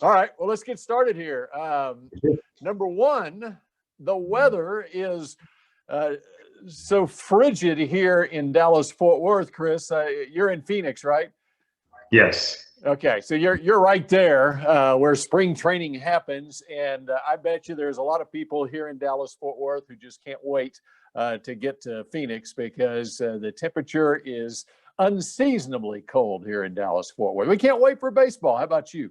All right, well, let's get started here. Number one, the weather is so frigid here in Dallas-Fort Worth, Chris. You're in Phoenix, right? Yes. Okay, so you're right there where spring training happens, and I bet you there's a lot of people here in Dallas-Fort Worth who just can't wait to get to Phoenix because the temperature is unseasonably cold here in Dallas-Fort Worth. We can't wait for baseball. How about you?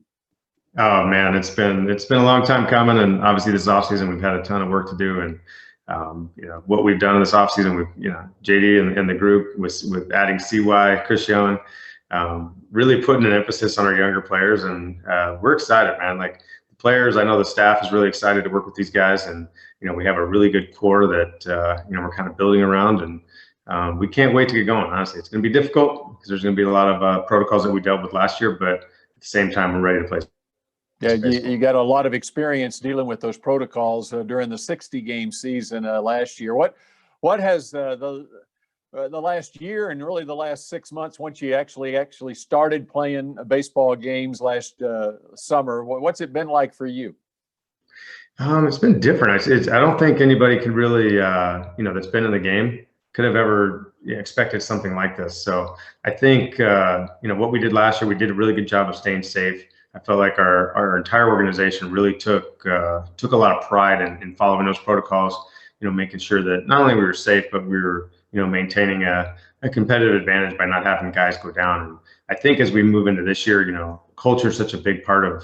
Oh man, it's been a long time coming, and obviously this offseason we've had a ton of work to do, and what we've done in this offseason with JD and the group with adding CY, Chris Young, really putting an emphasis on our younger players, and we're excited, man. Like the players, I know the staff is really excited to work with these guys, and we have a really good core that we're kind of building around, and we can't wait to get going. Honestly, it's going to be difficult because there's going to be a lot of protocols that we dealt with last year, but at the same time, we're ready to play. Yeah, you got a lot of experience dealing with those protocols during the 60-game season last year. What has the last year and really the last 6 months, once you actually started playing baseball games last summer, what's it been like for you? It's been different. I don't think anybody could really, that's been in the game could have ever expected something like this. So I think, what we did last year, we did a really good job of staying safe. I felt like our entire organization really took a lot of pride in following those protocols, making sure that not only we were safe, but we were, maintaining a competitive advantage by not having guys go down. And I think as we move into this year, culture is such a big part of,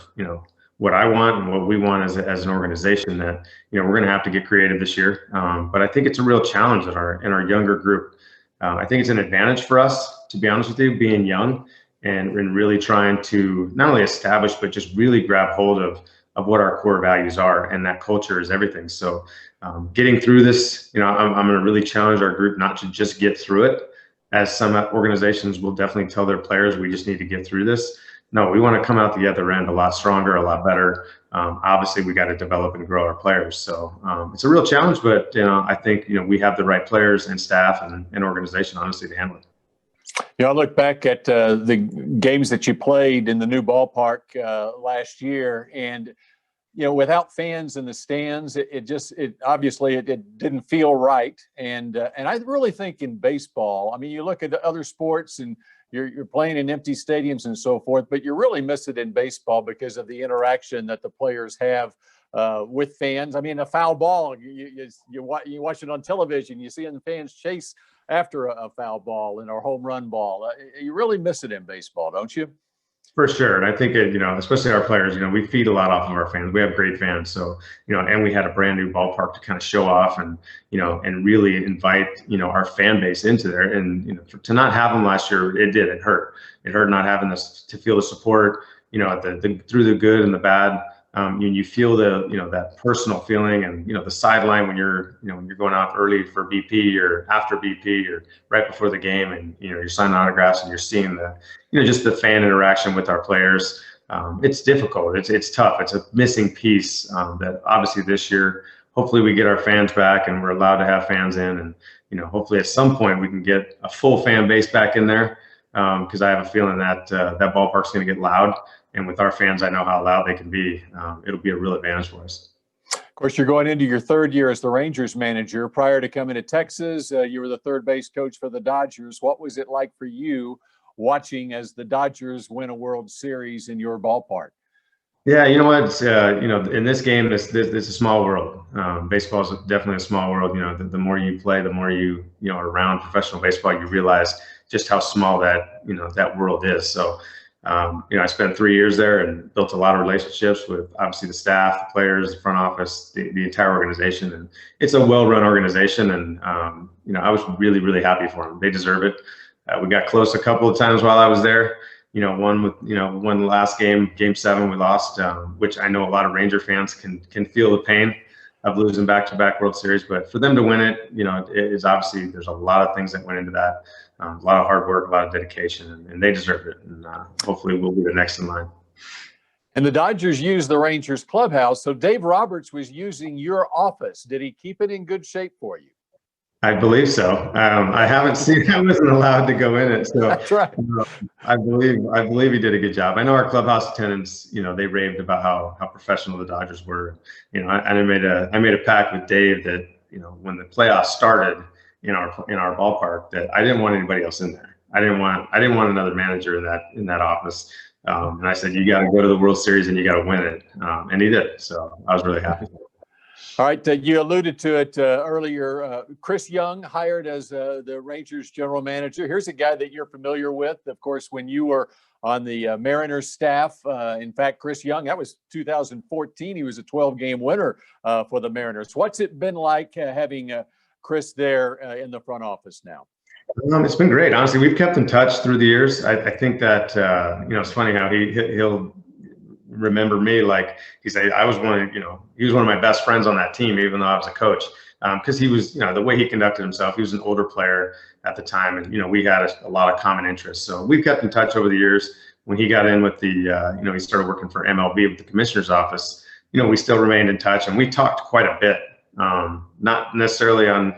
what I want and what we want as an organization that, we're going to have to get creative this year. But I think it's a real challenge in our younger group. I think it's an advantage for us, to be honest with you, being young and really trying to not only establish, but just really grab hold of what our core values are. And that culture is everything. So getting through this, I'm going to really challenge our group not to just get through it, as some organizations will definitely tell their players, we just need to get through this. No, we want to come out the other end a lot stronger, a lot better. Obviously, we got to develop and grow our players. So it's a real challenge, but I think we have the right players and staff and organization, honestly, to handle it. I look back at the games that you played in the new ballpark last year, and without fans in the stands, it obviously didn't feel right. And I really think in baseball, I mean, you look at other sports and you're playing in empty stadiums and so forth, but you really miss it in baseball because of the interaction that the players have with fans. I mean, a foul ball, you watch it on television, you see the fans chase after a foul ball and a home run ball. You really miss it in baseball, don't you? For sure. And I think, especially our players, we feed a lot off of our fans. We have great fans. So, and we had a brand new ballpark to kind of show off and, and really invite, our fan base into there. And, to not have them last year, it hurt. It hurt not having this, to feel the support, through the good and the bad. You feel that personal feeling, and the sideline when you're going out early for BP or after BP or right before the game, and you're signing autographs and you're seeing the just the fan interaction with our players. It's difficult. It's tough. It's a missing piece that obviously this year, hopefully we get our fans back and we're allowed to have fans in, and hopefully at some point we can get a full fan base back in there, because I have a feeling that that ballpark's going to get loud. And with our fans, I know how loud they can be. It'll be a real advantage for us. Of course, you're going into your third year as the Rangers manager. Prior to coming to Texas, you were the third base coach for the Dodgers. What was it like for you watching as the Dodgers win a World Series in your ballpark? Yeah, you know what? In this game, it's a small world. Baseball is definitely a small world. The more you play, the more you are around professional baseball, you realize just how small that that world is. So. I spent 3 years there and built a lot of relationships with obviously the staff, the players, the front office, the entire organization. And it's a well-run organization. And, I was really, really happy for them. They deserve it. We got close a couple of times while I was there. One last game, Game 7, we lost, which I know a lot of Ranger fans can feel the pain of losing back-to-back World Series. But for them to win it, it is obviously, there's a lot of things that went into that. A lot of hard work, a lot of dedication, and they deserve it. And hopefully we'll be the next in line. And the Dodgers used the Rangers clubhouse. So Dave Roberts was using your office. Did he keep it in good shape for you? I believe so. I haven't seen. I wasn't allowed to go in it, so That's right. I believe he did a good job. I know our clubhouse attendants, they raved about how professional the Dodgers were. I made a pact with Dave that when the playoffs started in our ballpark, that I didn't want anybody else in there. I didn't want another manager in that office. And I said, you got to go to the World Series and you got to win it. And he did. So I was really happy. All right, you alluded to it earlier. Chris Young hired as the Rangers general manager. Here's a guy that you're familiar with, of course, when you were on the Mariners staff. In fact, Chris Young, that was 2014. He was a 12-game winner for the Mariners. What's it been like having Chris there in the front office now? It's been great. Honestly, we've kept in touch through the years. I think that it's funny how he'll remember me, like he said, he was one of my best friends on that team, even though I was a coach, because he was, the way he conducted himself. He was an older player at the time, and we had a lot of common interests. So we've kept in touch over the years. When he got in with the, he started working for MLB with the commissioner's office. We still remained in touch, and we talked quite a bit. Not necessarily on,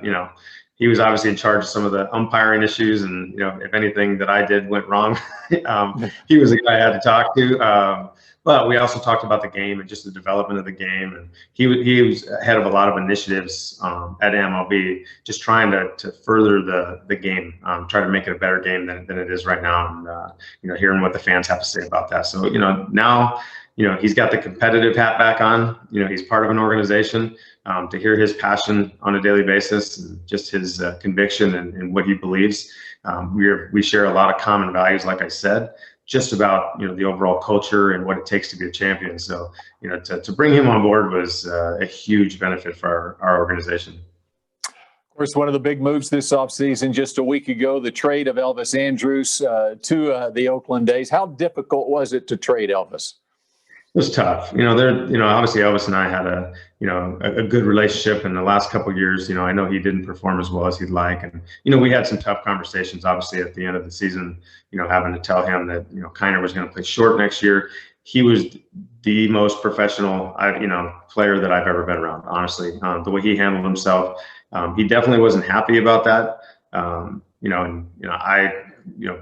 he was obviously in charge of some of the umpiring issues, and if anything that I did went wrong, he was the guy I had to talk to. But we also talked about the game and just the development of the game, and he was ahead of a lot of initiatives at MLB, just trying to further the game, try to make it a better game than it is right now, and hearing what the fans have to say about that. So now he's got the competitive hat back on. He's part of an organization. To hear his passion on a daily basis, and just his conviction and what he believes, we share a lot of common values, like I said, just about the overall culture and what it takes to be a champion. So to bring him on board was a huge benefit for our organization. Of course, one of the big moves this offseason, just a week ago, the trade of Elvis Andrus to the Oakland A's. How difficult was it to trade Elvis? It was tough. Obviously Elvis and I had a good relationship in the last couple of years. I know he didn't perform as well as he'd like. And, we had some tough conversations, obviously, at the end of the season, having to tell him that, Kiner was going to play short next year. He was the most professional, player that I've ever been around, honestly. The way he handled himself, he definitely wasn't happy about that. I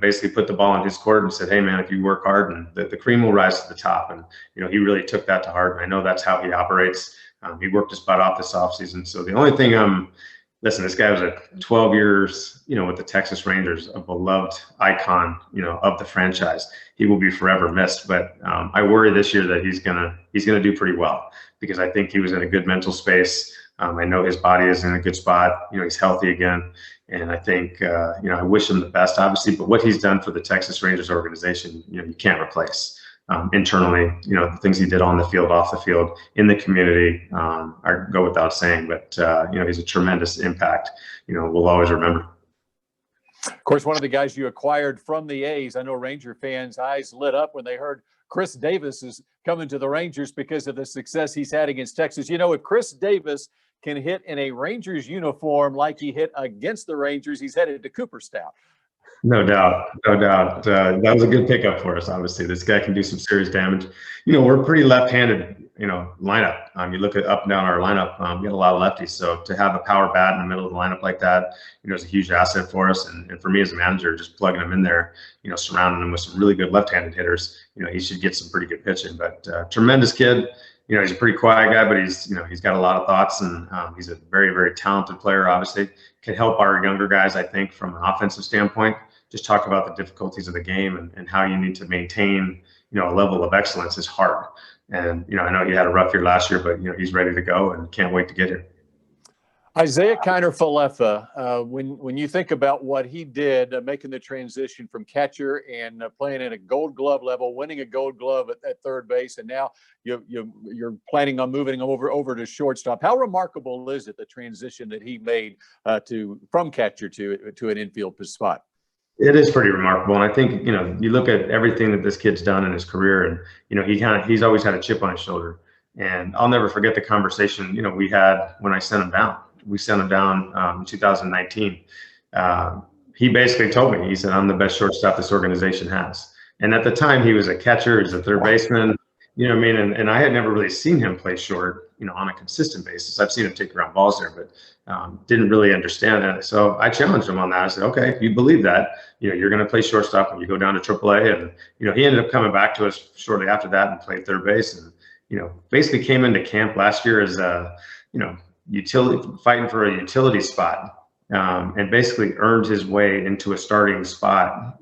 basically put the ball in his court and said, hey man, if you work hard, and the cream will rise to the top. And, he really took that to heart. And I know that's how he operates. He worked his butt off this offseason. So the only thing listen, this guy was 12 years, with the Texas Rangers, a beloved icon, of the franchise. He will be forever missed. But I worry this year that he's gonna do pretty well, because I think he was in a good mental space. I know his body is in a good spot. He's healthy again. And I think, I wish him the best, obviously, but what he's done for the Texas Rangers organization, you can't replace. Internally, the things he did on the field, off the field, in the community, go without saying. But, he's a tremendous impact, we'll always remember. Of course, one of the guys you acquired from the A's, I know Ranger fans' eyes lit up when they heard Chris Davis is coming to the Rangers because of the success he's had against Texas. If Chris Davis can hit in a Rangers uniform like he hit against the Rangers, he's headed to Cooperstown. No doubt. That was a good pickup for us. Obviously, this guy can do some serious damage. We're a pretty left-handed, lineup. You look at up and down our lineup, we got a lot of lefties. So to have a power bat in the middle of the lineup like that, is a huge asset for us. And for me as a manager, just plugging him in there, surrounding him with some really good left-handed hitters, he should get some pretty good pitching. But tremendous kid. He's a pretty quiet guy, but he's got a lot of thoughts, and he's a very, very talented player. Obviously, can help our younger guys, I think, from an offensive standpoint. Just talk about the difficulties of the game and how you need to maintain, a level of excellence is hard. And I know he had a rough year last year, but he's ready to go and can't wait to get here. Isaiah Kiner-Falefa, when you think about what he did, making the transition from catcher and playing at a Gold Glove level, winning a Gold Glove at third base, and now you're planning on moving him over to shortstop. How remarkable is it, the transition that he made from catcher to an infield spot? It is pretty remarkable, and I think you look at everything that this kid's done in his career, and he's always had a chip on his shoulder. And I'll never forget the conversation we had when I sent him down. We sent him down in 2019. He basically told me, he said, I'm the best shortstop this organization has. And at the time, he was a catcher, he's a third baseman, and I had never really seen him play short, on a consistent basis. I've seen him take ground balls there, but didn't really understand it. So I challenged him on that. I said, okay, if you believe that, you're going to play shortstop when you go down to AAA. And, he ended up coming back to us shortly after that and played third base. And, basically came into camp last year as utility, fighting for a utility spot, and basically earned his way into a starting spot,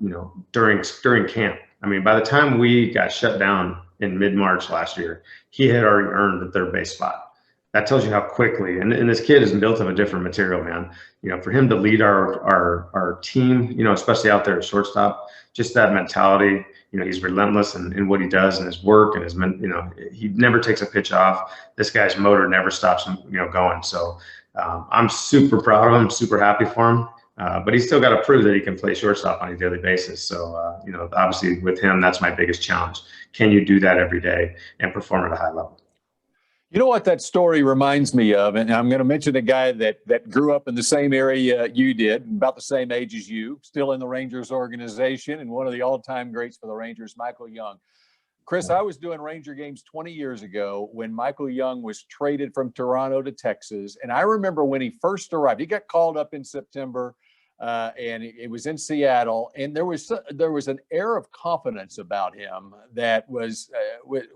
during camp. I mean, by the time we got shut down in mid-March last year, he had already earned the third base spot. That tells you how quickly, and this kid is built of a different material, man. For him to lead our team, especially out there at shortstop, just that mentality. He's relentless in what he does and his work and his, he never takes a pitch off. This guy's motor never stops him, going. So I'm super proud of him, super happy for him. But he's still got to prove that he can play shortstop on a daily basis. So, obviously with him, that's my biggest challenge. Can you do that every day and perform at a high level? You know what that story reminds me of, and I'm going to mention a guy that grew up in the same area you did, about the same age as you, still in the Rangers organization, and one of the all-time greats for the Rangers, Michael Young. Chris, I was doing Ranger games 20 years ago when Michael Young was traded from Toronto to Texas, and I remember when he first arrived, he got called up in September, and it was in Seattle, and there was an air of confidence about him that was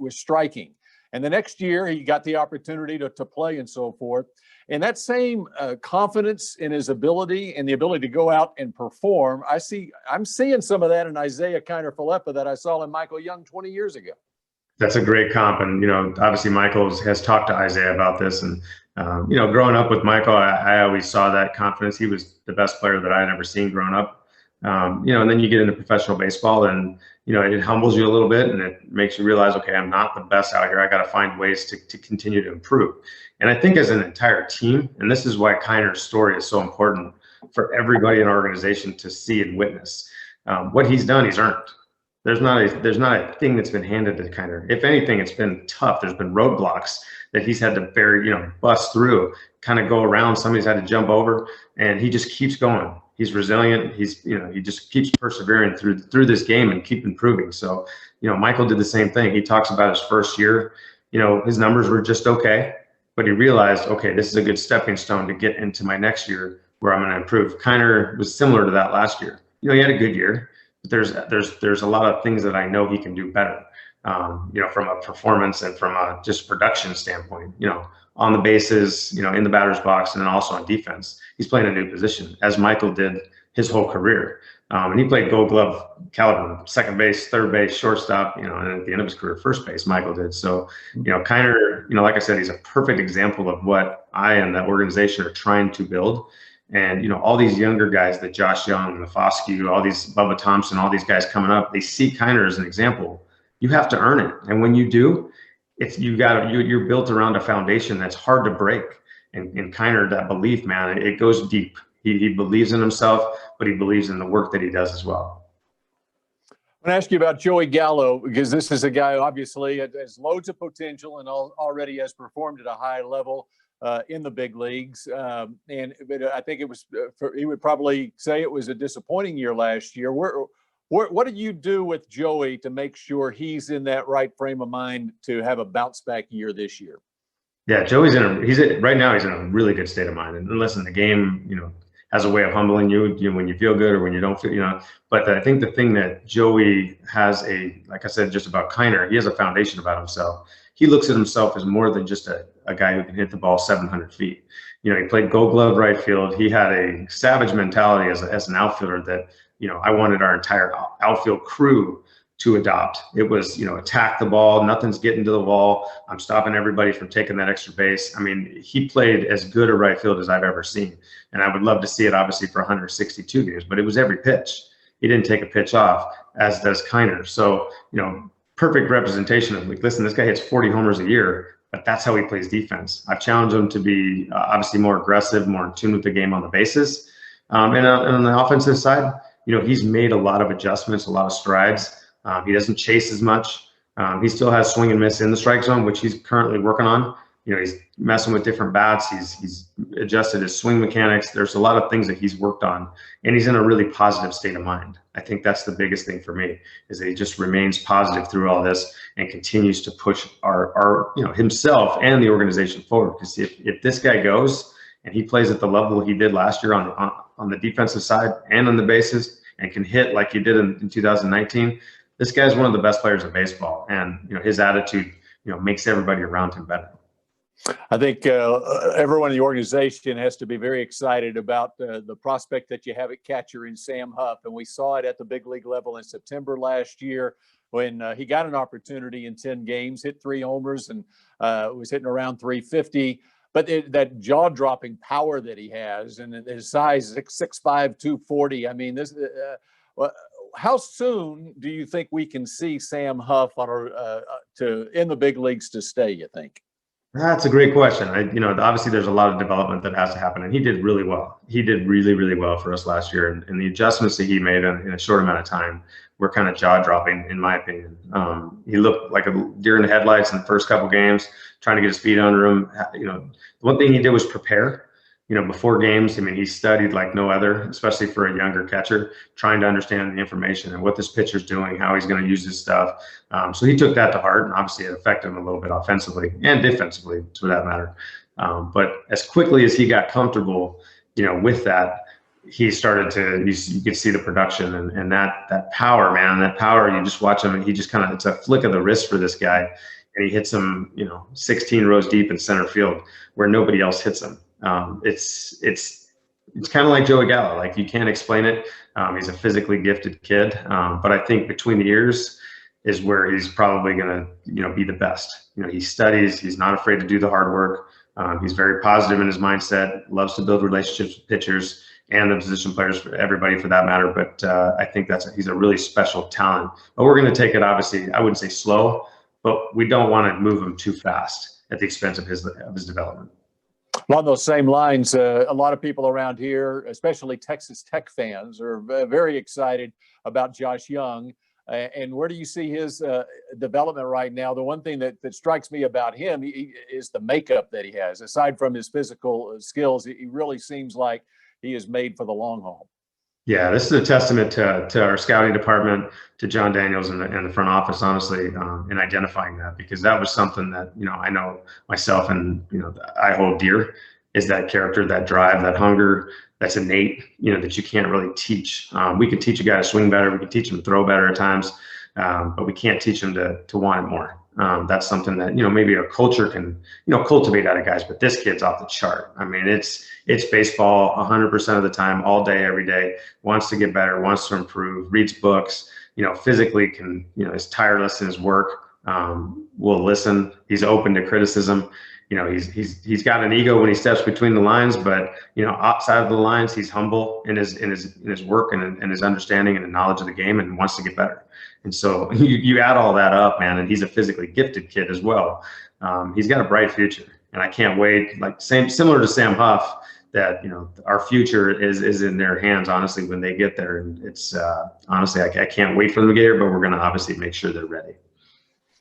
striking. And the next year, he got the opportunity to play and so forth. And that same confidence in his ability and the ability to go out and perform, I'm seeing some of that in Isaiah Kiner-Falefa that I saw in Michael Young 20 years ago. That's a great comp. And, obviously Michael has talked to Isaiah about this. And, growing up with Michael, I always saw that confidence. He was the best player that I had ever seen growing up. And then you get into professional baseball and, it humbles you a little bit and it makes you realize, okay, I'm not the best out here. I got to find ways to continue to improve. And I think as an entire team, and this is why Kiner's story is so important for everybody in our organization to see and witness. What he's done, he's earned. There's not a thing that's been handed to Kiner. If anything, it's been tough. There's been roadblocks that he's had to bust through, kind of go around. Somebody's had to jump over, and he just keeps going. He's resilient. He just keeps persevering through this game and keep improving. So, Michael did the same thing. He talks about his first year, his numbers were just okay, but he realized, okay, this is a good stepping stone to get into my next year where I'm going to improve. Kiner was similar to that last year. He had a good year, but there's a lot of things that I know he can do better, from a performance and from a just production standpoint, on the bases, in the batter's box, and then also on defense. He's playing a new position, as Michael did his whole career. And he played Gold Glove caliber, second base, third base, shortstop, and at the end of his career, first base, Michael did. So, Kiner, like I said, he's a perfect example of what I and the organization are trying to build. And, all these younger guys, the Josh Young, the Foscue, all these Bubba Thompson, all these guys coming up, they see Kiner as an example. You have to earn it. And when you do, you're built around a foundation that's hard to break. And Kiner, that belief, man, it goes deep. He believes in himself, but he believes in the work that he does as well. I'm going to ask you about Joey Gallo, because this is a guy who obviously has loads of potential and already has performed at a high level in the big leagues. But I think it was, he would probably say it was a disappointing year last year. What did you do with Joey to make sure he's in that right frame of mind to have a bounce back year this year? Yeah, Joey's right now he's in a really good state of mind. And listen, the game, has a way of humbling you, when you feel good or when you don't feel, but I think the thing that Joey has like I said, just about Kiner, he has a foundation about himself. He looks at himself as more than just a guy who can hit the ball 700 feet. He played Gold Glove right field. He had a savage mentality as an outfielder that, I wanted our entire outfield crew to adopt. It was, attack the ball, nothing's getting to the wall. I'm stopping everybody from taking that extra base. I mean, he played as good a right field as I've ever seen. And I would love to see it obviously for 162 games, but it was every pitch. He didn't take a pitch off, as does Kiner. So, perfect representation of, like, listen, this guy hits 40 homers a year, but that's how he plays defense. I've challenged him to be obviously more aggressive, more in tune with the game on the bases. And on the offensive side, he's made a lot of adjustments, a lot of strides. He doesn't chase as much. He still has swing and miss in the strike zone, which he's currently working on. He's messing with different bats. He's adjusted his swing mechanics. There's a lot of things that he's worked on, and he's in a really positive state of mind. I think that's the biggest thing for me, is that he just remains positive through all this and continues to push our himself and the organization forward. Because if this guy goes and he plays at the level he did last year on the defensive side and on the bases, and can hit like he did in 2019, this guy's one of the best players in baseball. And his attitude makes everybody around him better. I think everyone in the organization has to be very excited about the prospect that you have at catcher in Sam Huff. And we saw it at the big league level in September last year when he got an opportunity in 10 games, hit 3 homers, and was hitting around 350. But that jaw-dropping power that he has, and his size, 6'5", 240. I mean, how soon do you think we can see Sam Huff in the big leagues to stay, you think? That's a great question. Obviously there's a lot of development that has to happen, and he did really well. He did really, really well for us last year, and the adjustments that he made in a short amount of time were kind of jaw-dropping, in my opinion. He looked like a deer in the headlights in the first couple games, trying to get his feet under him. The one thing he did was prepare. Before games, he studied like no other, especially for a younger catcher, trying to understand the information and what this pitcher's doing, how he's going to use his stuff. So he took that to heart, and obviously it affected him a little bit offensively and defensively, for that matter. But as quickly as he got comfortable, with that, he started to, you could see the production and that power, man, that power. You just watch him, and he just it's a flick of the wrist for this guy, and he hits him, 16 rows deep in center field where nobody else hits him. It's kind of like Joey Gallo. Like, you can't explain it. He's a physically gifted kid, but I think between the ears is where he's probably going to, be the best. He studies. He's not afraid to do the hard work. He's very positive in his mindset. Loves to build relationships with pitchers and the position players, for everybody for that matter. But I think he's a really special talent. But we're going to take it, obviously, I wouldn't say slow, but we don't want to move him too fast at the expense of his development. Along those same lines, a lot of people around here, especially Texas Tech fans, are very excited about Josh Young. And where do you see his development right now? The one thing that strikes me about him is the makeup that he has. Aside from his physical skills, he really seems like he is made for the long haul. Yeah, this is a testament to our scouting department, to John Daniels and the front office, honestly, in identifying that, because that was something that, I know myself and, I hold dear, is that character, that drive, that hunger, that's innate, that you can't really teach. We could teach a guy to swing better. We could teach him to throw better at times, but we can't teach him to want it more. That's something that, maybe a culture can, cultivate out of guys, but this kid's off the chart. It's baseball 100% of the time, all day, every day, wants to get better, wants to improve, reads books, physically is tireless in his work, will listen. He's open to criticism. He's got an ego when he steps between the lines, but, outside of the lines, he's humble in his work and his understanding and the knowledge of the game, and wants to get better. And so you add all that up, man, and he's a physically gifted kid as well. He's got a bright future, and I can't wait. Similar to Sam Huff, that our future is in their hands, honestly, when they get there. And it's honestly, I can't wait for them to get here, but we're going to obviously make sure they're ready.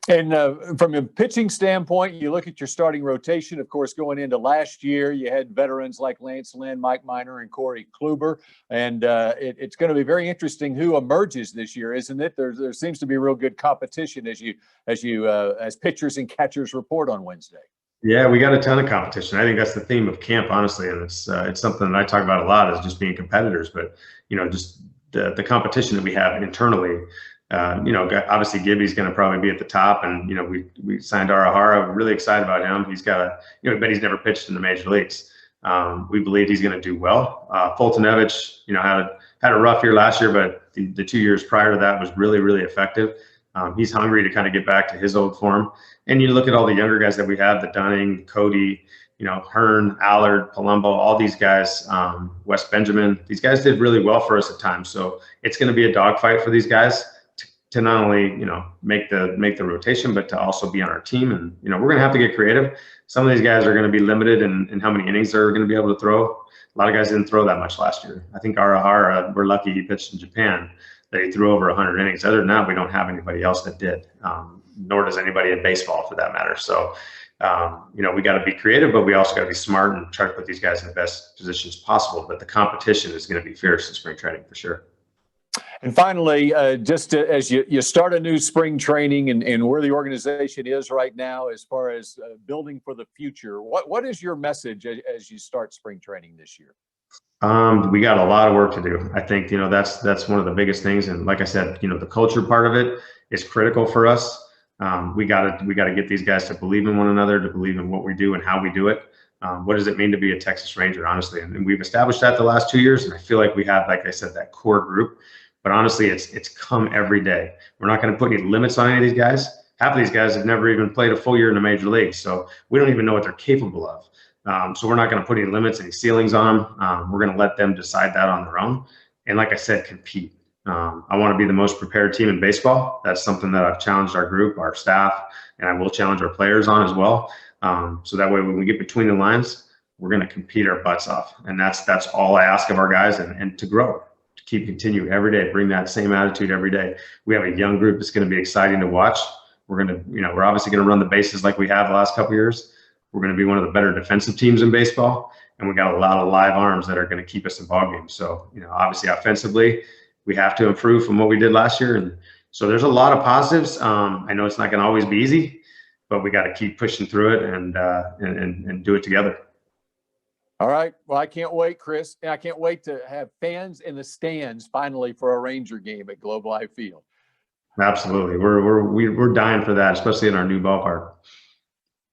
And from a pitching standpoint, you look at your starting rotation. Of course, going into last year, you had veterans like Lance Lynn, Mike Minor, and Corey Kluber. And it's going to be very interesting who emerges this year, isn't it? There seems to be real good competition as pitchers and catchers report on Wednesday. Yeah, we got a ton of competition. I think that's the theme of camp, honestly, and it's something that I talk about a lot, is just being competitors. But just the competition that we have internally. Obviously Gibby's going to probably be at the top, and we signed Arahara. We're really excited about him. He's got but he's never pitched in the major leagues. We believe he's going to do well. Fultonevich, had a rough year last year, but the 2 years prior to that was really, really effective. He's hungry to kind of get back to his old form. And you look at all the younger guys that we have, the Dunning, Cody, Hearn, Allard, Palumbo, all these guys, Wes Benjamin. These guys did really well for us at times. So it's going to be a dogfight for these guys to not only make the rotation, but to also be on our team. And we're going to have to get creative. Some of these guys are going to be limited in how many innings they're going to be able to throw. A lot of guys didn't throw that much last year. I think Arahara, we're lucky he pitched in Japan, that he threw over 100 innings. Other than that, we don't have anybody else that did, nor does anybody in baseball for that matter. So We got to be creative, but we also got to be smart and try to put these guys in the best positions possible. But the competition is going to be fierce in spring training for sure. And finally, as you start a new spring training and where the organization is right now as far as building for the future, what is your message as you start spring training this year? We got a lot of work to do. I think, that's one of the biggest things. And like I said, the culture part of it is critical for us. We got to get these guys to believe in one another, to believe in what we do and how we do it. What does it mean to be a Texas Ranger, honestly? And we've established that the last 2 years. And I feel like we have, like I said, that core group. But honestly, it's come every day. We're not going to put any limits on any of these guys. Half of these guys have never even played a full year in the major league. So we don't even know what they're capable of. So we're not going to put any limits, any ceilings on them. We're going to let them decide that on their own. And like I said, compete. I want to be the most prepared team in baseball. That's something that I've challenged our group, our staff, and I will challenge our players on as well. So that way, when we get between the lines, we're going to compete our butts off. And that's all I ask of our guys, and to grow, to continue every day, bring that same attitude every day. We have a young group that's going to be exciting to watch. We're obviously going to run the bases like we have the last couple of years. We're going to be one of the better defensive teams in baseball, and we got a lot of live arms that are going to keep us in ball games. So, obviously offensively, we have to improve from what we did last year. And so there's a lot of positives. I know it's not going to always be easy, but we got to keep pushing through it and do it together. All right. Well, I can't wait, Chris. And I can't wait to have fans in the stands finally for a Ranger game at Globe Life Field. Absolutely. We're dying for that, especially in our new ballpark.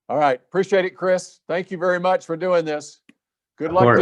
All right. Appreciate it, Chris. Thank you very much for doing this. Good luck to you.